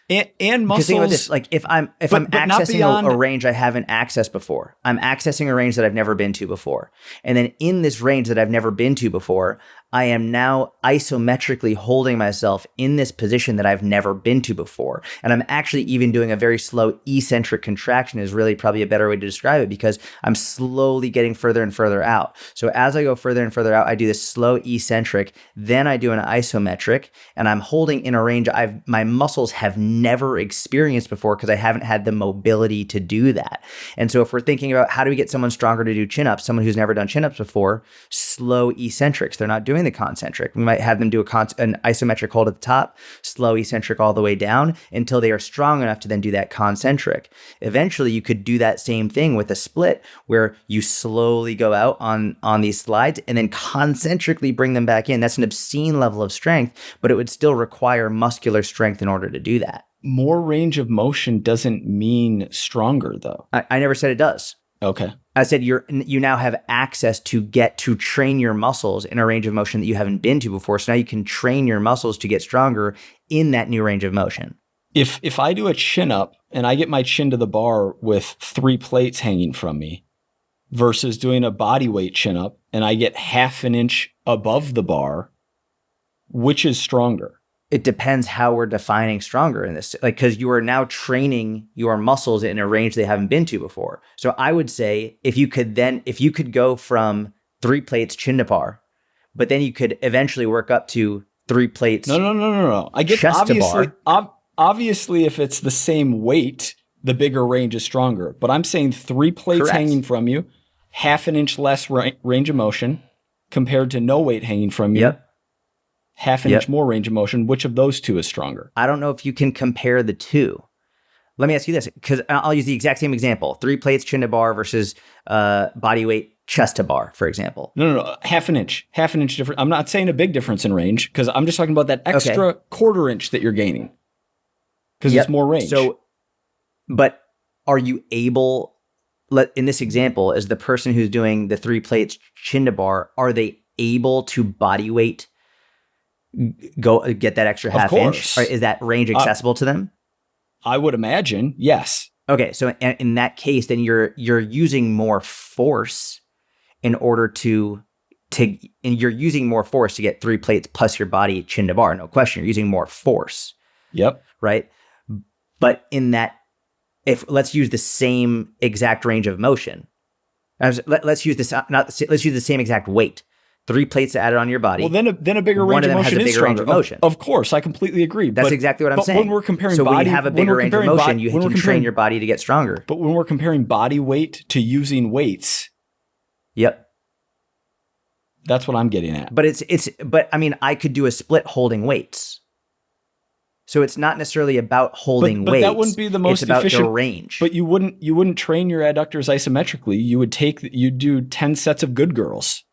And muscles. Think about this, like if I'm accessing a range I haven't accessed before, I'm accessing a range that I've never been to before. And then in this range that I've never been to before, I am now isometrically holding myself in this position that I've never been to before. And I'm actually even doing a very slow eccentric contraction is really probably a better way to describe it, because I'm slowly getting further and further out. So as I go further and further out, I do this slow eccentric, then I do an isometric, and I'm holding in a range my muscles have never experienced before because I haven't had the mobility to do that. And so if we're thinking about how do we get someone stronger to do chin-ups, someone who's never done chin-ups before, slow eccentrics. They're not doing the concentric. We might have them do an isometric hold at the top, slow eccentric all the way down until they are strong enough to then do that concentric. Eventually, you could do that same thing with a split where you slowly go out on these slides and then concentrically bring them back in. That's an obscene level of strength, but it would still require muscular strength in order to do that. More range of motion doesn't mean stronger, though. I never said it does. Okay. I said you now have access to get to train your muscles in a range of motion that you haven't been to before. So now you can train your muscles to get stronger in that new range of motion. If I do a chin up and I get my chin to the bar with 3 plates hanging from me versus doing a body weight chin up and I get half an inch above the bar, which is stronger? It depends how we're defining stronger in this, like, because you are now training your muscles in a range they haven't been to before. So I would say if you could go from 3 plates chin to bar, but then you could eventually work up to 3 plates. No. I get chest to obviously, bar. obviously, if it's the same weight, the bigger range is stronger. But I'm saying 3 plates Correct. hanging from you, half an inch less range of motion compared to no weight hanging from you. Yep. Half an inch more range of motion. Which of those two is stronger? I don't know if you can compare the two. Let me ask you this, because I'll use the exact same example. 3 plates chin to bar versus body weight chest to bar, for example. No. Half an inch difference. I'm not saying a big difference in range, because I'm just talking about that extra quarter inch that you're gaining. Because it's more range. So, but are you able, in this example, as the person who's doing the 3 plates chin to bar, are they able to body weight go get that extra half inch? Or is that range accessible to them? I would imagine, yes. Okay, so in that case, then you're using more force in order to and you're using more force to get 3 plates plus your body chin to bar. No question, you're using more force. Yep. Right. But in that, let's use the same exact range of motion. Let's use let's use the same exact weight. 3 plates added on your body. Well, then a bigger range of motion is stronger. Of course, I completely agree. That's exactly what I'm saying. When we're comparing so body, when you have a bigger range of motion, you can train your body to get stronger. But when we're comparing body weight to using weights, yep, that's what I'm getting at. But I mean, I could do a split holding weights. So it's not necessarily about holding weights. But that wouldn't be the most efficient. It's about the range. But you wouldn't train your adductors isometrically. You'd do 10 sets of good girls.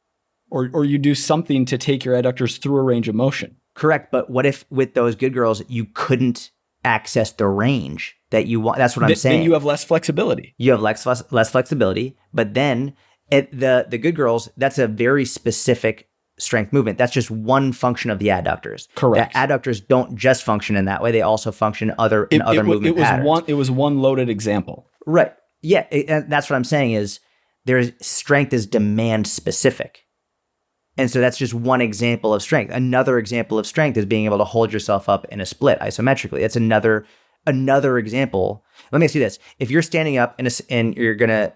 Or you do something to take your adductors through a range of motion. Correct. But what if with those good girls, you couldn't access the range that you want? That's what I'm saying. Then you have less flexibility. You have less flexibility. But then the good girls, that's a very specific strength movement. That's just one function of the adductors. Correct. The adductors don't just function in that way. They also function in other movement patterns. It was one loaded example. Right. Yeah. And that's what I'm saying is strength is demand specific. And so that's just one example of strength. Another example of strength is being able to hold yourself up in a split isometrically. That's another example. Let me ask you this. If you're standing up and you're going to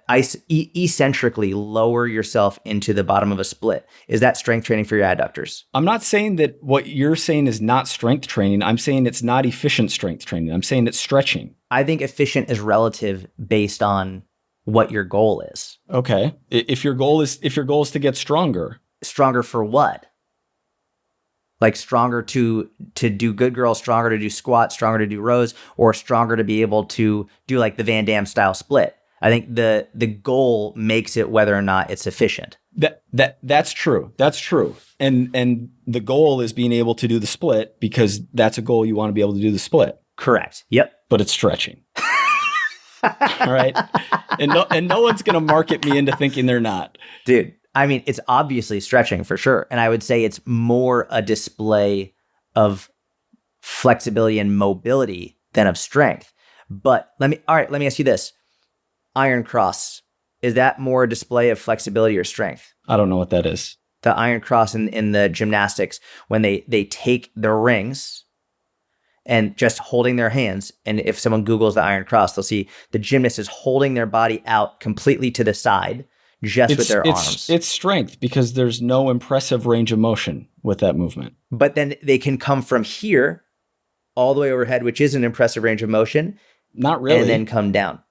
eccentrically lower yourself into the bottom of a split, is that strength training for your adductors? I'm not saying that what you're saying is not strength training. I'm saying it's not efficient strength training. I'm saying it's stretching. I think efficient is relative based on what your goal is. Okay. If your goal is to get stronger. Stronger for what? Like stronger to do good girls, stronger to do squats, stronger to do rows, or stronger to be able to do like the Van Damme style split. I think the goal makes it whether or not it's efficient. That's true. That's true. And the goal is being able to do the split because that's a goal you want to be able to do the split. Correct. Yep. But it's stretching. All right. And no one's gonna market me into thinking they're not. Dude. I mean, it's obviously stretching for sure. And I would say it's more a display of flexibility and mobility than of strength. But let me ask you this. Iron cross, is that more a display of flexibility or strength? I don't know what that is. The iron cross in the gymnastics, when they take the rings and just holding their hands. And if someone Googles the iron cross, they'll see the gymnast is holding their body out completely to the side. With their arms. It's strength because there's no impressive range of motion with that movement. But then they can come from here all the way overhead, which is an impressive range of motion. Not really. And then come down.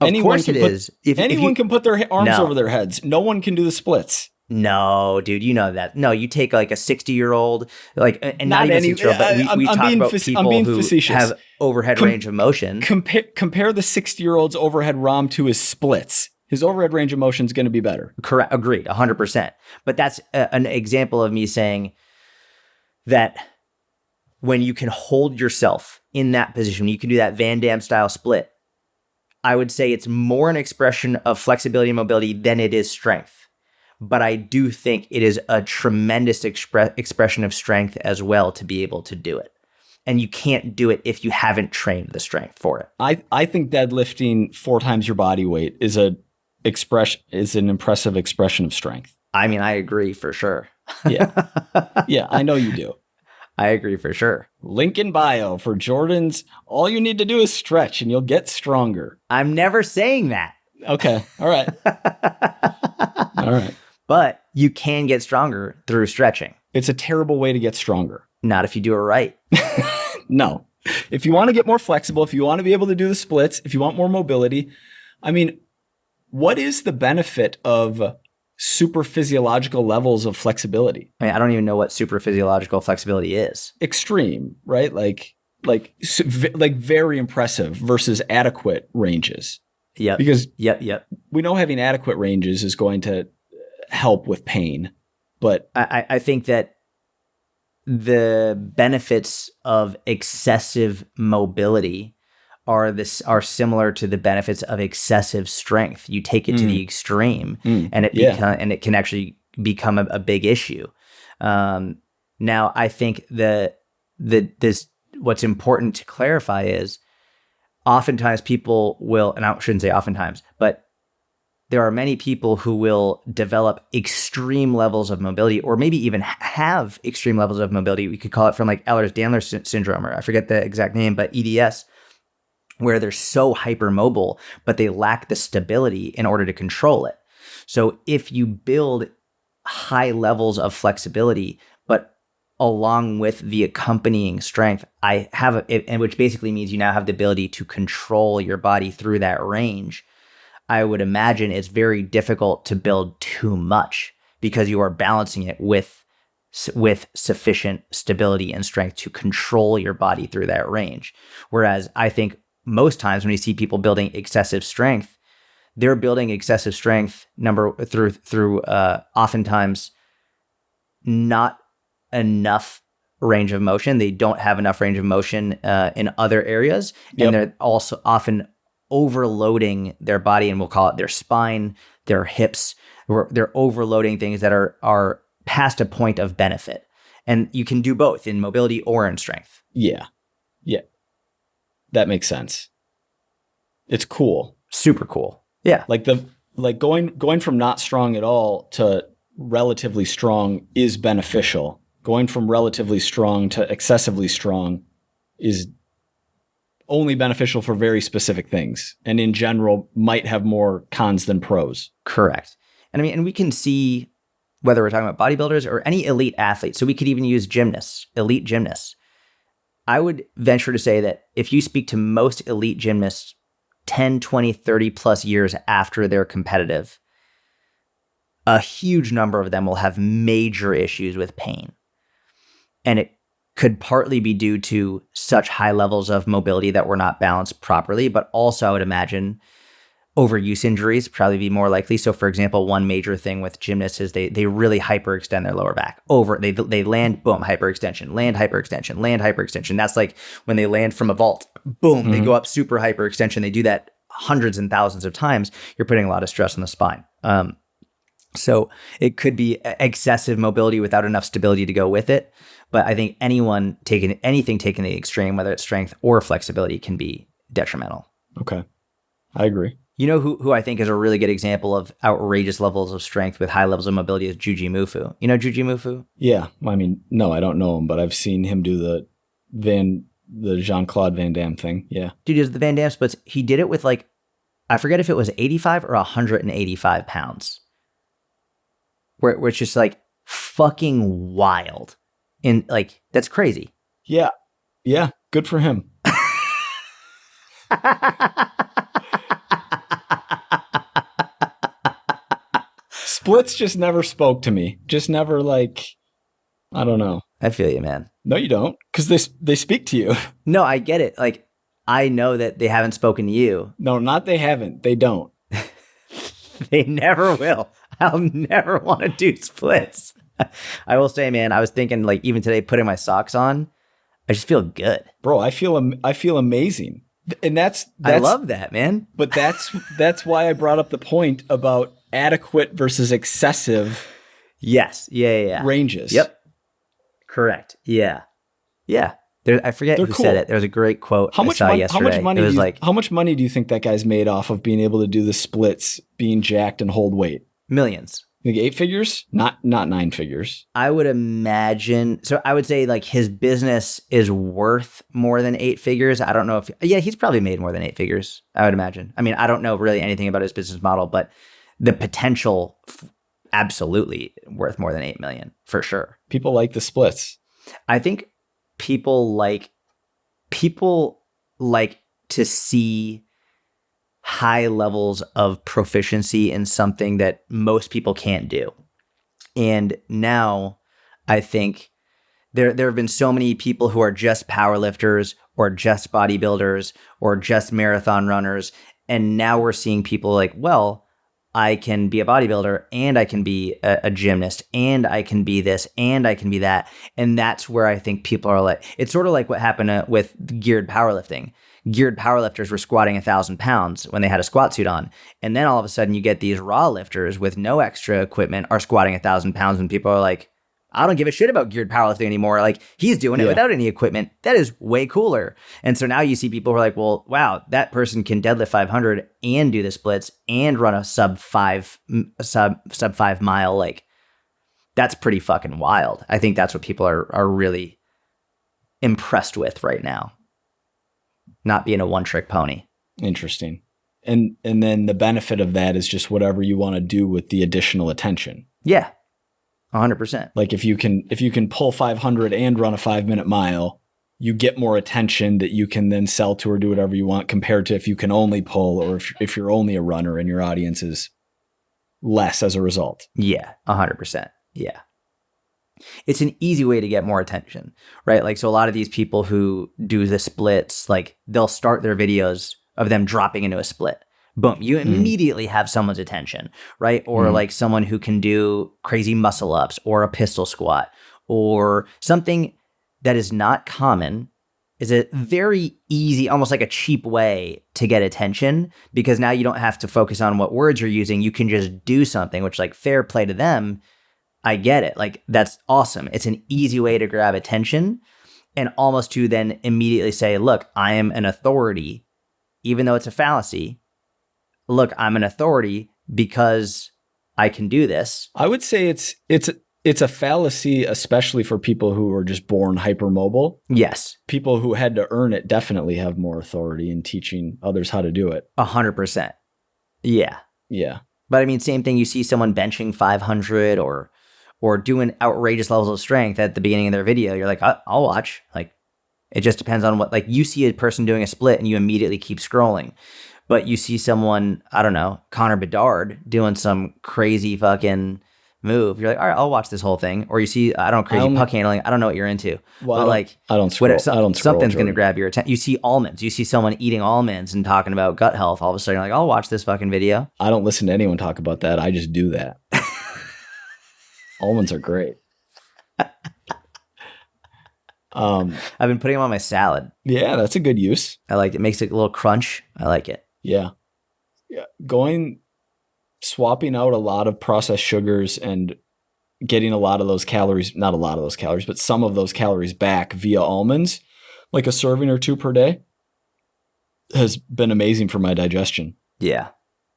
Of course it is. Anyone can put their arms over their heads. No one can do the splits. No, dude, you know that. No, you take like a 60-year-old, and not even 60-year-old, but we talk about people who have overhead range of motion. Compare the 60-year-old's overhead ROM to his splits. His overhead range of motion is going to be better. Correct. Agreed. 100%. But that's an example of me saying that when you can hold yourself in that position, you can do that Van Damme style split. I would say it's more an expression of flexibility and mobility than it is strength. But I do think it is a tremendous expression of strength as well to be able to do it. And you can't do it if you haven't trained the strength for it. I think deadlifting 4 times your body weight is an impressive expression of strength. I mean, I agree for sure. Yeah. Yeah, I know you do. I agree for sure. Link in bio for Jordan's. All you need to do is stretch and you'll get stronger. I'm never saying that. Okay. All right. All right. But you can get stronger through stretching. It's a terrible way to get stronger. Not if you do it right. No. If you want to get more flexible, if you want to be able to do the splits, if you want more mobility, I mean, what is the benefit of super physiological levels of flexibility? I mean, I don't even know what super physiological flexibility is. Extreme, right? Like very impressive versus adequate ranges. Yep. Because Yep. we know having adequate ranges is going to help with pain, but I think that the benefits of excessive mobility are similar to the benefits of excessive strength. You take it to the extreme, and it can actually become a big issue. Now, I think what's important to clarify is oftentimes people will, and I shouldn't say oftentimes, but there are many people who will develop extreme levels of mobility, or maybe even have extreme levels of mobility. We could call it from like Ehlers-Danlos syndrome, or I forget the exact name, but EDS, where they're so hypermobile, but they lack the stability in order to control it. So if you build high levels of flexibility, but along with the accompanying strength, which basically means you now have the ability to control your body through that range, I would imagine it's very difficult to build too much because you are balancing it with sufficient stability and strength to control your body through that range. Whereas I think most times when you see people building excessive strength, they're building excessive strength through oftentimes not enough range of motion. They don't have enough range of motion in other areas, and they're also often overloading their body, and we'll call it their spine, their hips. They're overloading things that are past a point of benefit. And you can do both in mobility or in strength. Yeah. That makes sense. It's cool. Super cool. Yeah. Like going from not strong at all to relatively strong is beneficial. Going from relatively strong to excessively strong is only beneficial for very specific things, and in general might have more cons than pros. Correct. And I mean, and we can see whether we're talking about bodybuilders or any elite athletes. So we could even use gymnasts, elite gymnasts. I would venture to say that if you speak to most elite gymnasts 10, 20, 30 plus years after they're competitive, a huge number of them will have major issues with pain. And it could partly be due to such high levels of mobility that were not balanced properly, but also I would imagine overuse injuries probably be more likely. So for example, one major thing with gymnasts is they really hyperextend their lower back. They land, boom, hyperextension, land, hyperextension, land, hyperextension. That's like when they land from a vault, boom, they go up super hyperextension. They do that hundreds and thousands of times. You're putting a lot of stress on the spine. So it could be excessive mobility without enough stability to go with it. But I think anything taking the extreme, whether it's strength or flexibility, can be detrimental. Okay. I agree. You know who I think is a really good example of outrageous levels of strength with high levels of mobility is Juji Mufu. You know Juji Mufu? Yeah. I mean, no, I don't know him, but I've seen him do the Jean-Claude Van Damme thing. Yeah. Dude, he does the Van Damme splits. He did it with I forget if it was 85 or 185 pounds. Where it's just fucking wild. And that's crazy. Yeah. Yeah. Good for him. Splits just never spoke to me. Just never I don't know. I feel you, man. No, you don't. Because they speak to you. No, I get it. I know that they haven't spoken to you. No, not they haven't. They don't. They never will. I'll never want to do splits. I will say, man, I was thinking even today, putting my socks on, I just feel good. Bro, I feel amazing. And that's I love that, man. But that's why I brought up the point about adequate versus excessive. Yes. Yeah. Ranges. Yep. Correct. Yeah. I forget who said it. There was a great quote I saw yesterday. How much money do you think that guy's made off of being able to do the splits, being jacked and hold weight? Millions. Like 8 figures? Not 9 figures. I would imagine. So I would say like his business is worth more than 8 figures. I don't know if, yeah, he's probably made more than 8 figures, I would imagine. I mean, I don't know really anything about his business model, but the potential absolutely worth more than 8 million for sure. People like the splits. I think people like to see high levels of proficiency in something that most people can't do. And now I think there have been so many people who are just powerlifters or just bodybuilders or just marathon runners. And now we're seeing people like, well, I can be a bodybuilder and I can be a gymnast and I can be this and I can be that. And that's where I think people are like, it's sort of like what happened with geared powerlifting. Geared powerlifters were squatting 1,000 pounds when they had a squat suit on. And then all of a sudden you get these raw lifters with no extra equipment are squatting 1,000 pounds and people are like, I don't give a shit about geared powerlifting anymore. Like he's doing it without any equipment. That is way cooler. And so now you see people who are like, well, wow, that person can deadlift 500 and do the splits and run a sub 5 mile. Like that's pretty fucking wild. I think that's what people are really impressed with right now. Not being a one-trick pony. Interesting. And then the benefit of that is just whatever you want to do with the additional attention. Yeah. 100%. Like if you can pull 500 and run a 5-minute mile, you get more attention that you can then sell to or do whatever you want compared to if you can only pull or if you're only a runner and your audience is less as a result. Yeah, 100%. Yeah. It's an easy way to get more attention, right? Like, so a lot of these people who do the splits, like they'll start their videos of them dropping into a split. Boom, you immediately have someone's attention, right? Or like someone who can do crazy muscle ups or a pistol squat or something that is not common is a very easy, almost like a cheap way to get attention because now you don't have to focus on what words you're using. You can just do something, which like fair play to them. I get it. Like that's awesome. It's an easy way to grab attention and almost to then immediately say, look, I am an authority, even though it's a fallacy. Look, I'm an authority because I can do this. I would say it's a fallacy, especially for people who are just born hypermobile. Yes. People who had to earn it definitely have more authority in teaching others how to do it. 100%. Yeah. Yeah. But I mean, same thing. You see someone benching 500 or doing outrageous levels of strength at the beginning of their video. You're like, I'll watch. Like, it just depends on what, like you see a person doing a split and you immediately keep scrolling. But you see someone, I don't know, Connor Bedard doing some crazy fucking move. You're like, all right, I'll watch this whole thing. Or you see, crazy puck handling. I don't know what you're into. Well, but like, I don't scroll. Something's going to grab your attention. You see almonds. You see someone eating almonds and talking about gut health. All of a sudden, you're like, I'll watch this fucking video. I don't listen to anyone talk about that. I just do that. Almonds are great. I've been putting them on my salad. Yeah, that's a good use. I like it. It makes it a little crunch. I like it. Yeah. Swapping out a lot of processed sugars and getting a lot of those calories, not a lot of those calories, but some of those calories back via almonds, like a serving or 2 per day, has been amazing for my digestion. Yeah.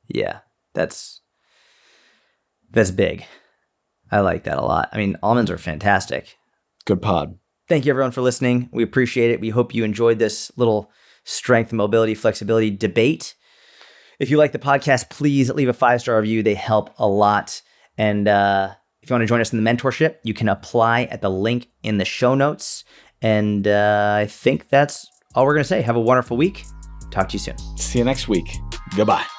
Yeah. That's big. I like that a lot. I mean, almonds are fantastic. Good pod. Thank you everyone for listening. We appreciate it. We hope you enjoyed this little strength, mobility, flexibility debate. If you like the podcast, please leave a 5-star review. They help a lot. And if you want to join us in the mentorship, you can apply at the link in the show notes. And I think that's all we're going to say. Have a wonderful week. Talk to you soon. See you next week. Goodbye.